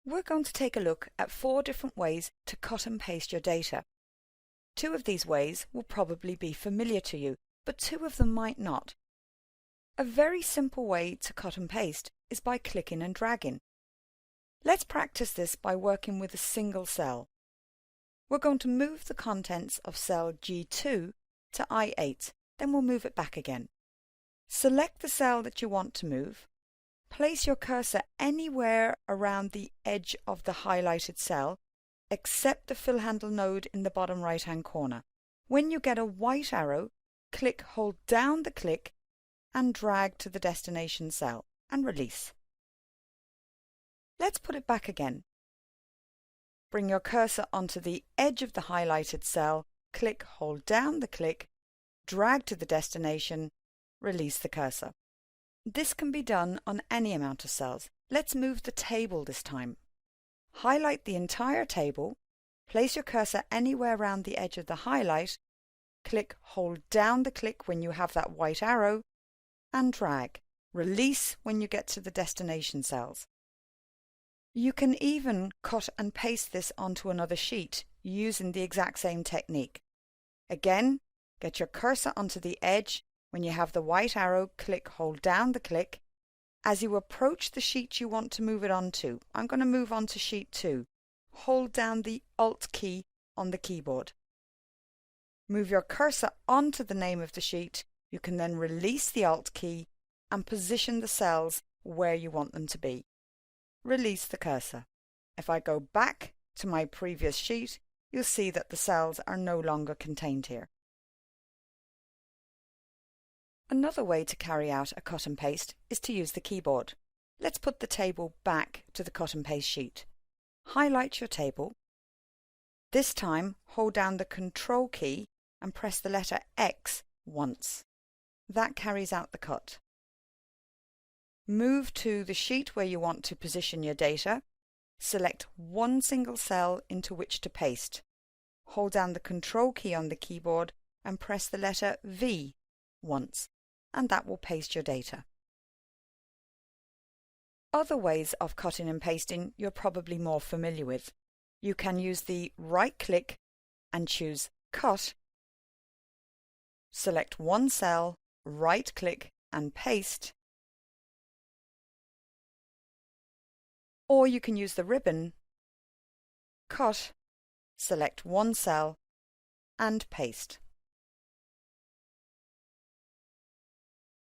We're going to take a look at 4 different ways to cut and paste your data. 2 of these ways will probably be familiar to you, but 2 of them might not. A very simple way to cut and paste is by clicking and dragging. Let's practice this by working with a single cell. We're going to move the contents of cell G2 to I8, then we'll move it back again. Select the cell that you want to move. Place your cursor anywhere around the edge of the highlighted cell, except the fill handle node in the bottom right-hand corner. When you get a white arrow, hold down the click and drag to the destination cell and release. Let's put it back again. Bring your cursor onto the edge of the highlighted cell, hold down the click, drag to the destination, release the cursor. This can be done on any amount of cells. Let's move the table this time. Highlight the entire table, place your cursor anywhere around the edge of the highlight, hold down the click when you have that white arrow, and drag. Release when you get to the destination cells. You can even cut and paste this onto another sheet using the exact same technique. Again, get your cursor onto the edge. When you have the white arrow, hold down the click. As you approach the sheet you want to move it onto, I'm going to move on to sheet 2. Hold down the Alt key on the keyboard. Move your cursor onto the name of the sheet. You can then release the Alt key and position the cells where you want them to be. Release the cursor. If I go back to my previous sheet, you'll see that the cells are no longer contained here. Another way to carry out a cut and paste is to use the keyboard. Let's put the table back to the cut and paste sheet. Highlight your table. This time, hold down the Control key and press the letter X once. That carries out the cut. Move to the sheet where you want to position your data. Select one single cell into which to paste. Hold down the Control key on the keyboard and press the letter V once, and that will paste your data. Other ways of cutting and pasting you're probably more familiar with. You can use the right click and choose Cut. Select one cell, right click and paste. Or you can use the ribbon, Cut, select one cell and paste.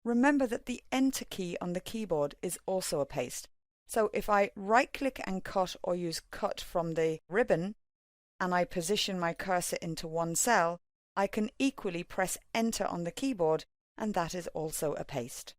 Remember that the Enter key on the keyboard is also a paste. So if I right-click and cut or use Cut from the ribbon, and I position my cursor into one cell, I can equally press Enter on the keyboard, and that is also a paste.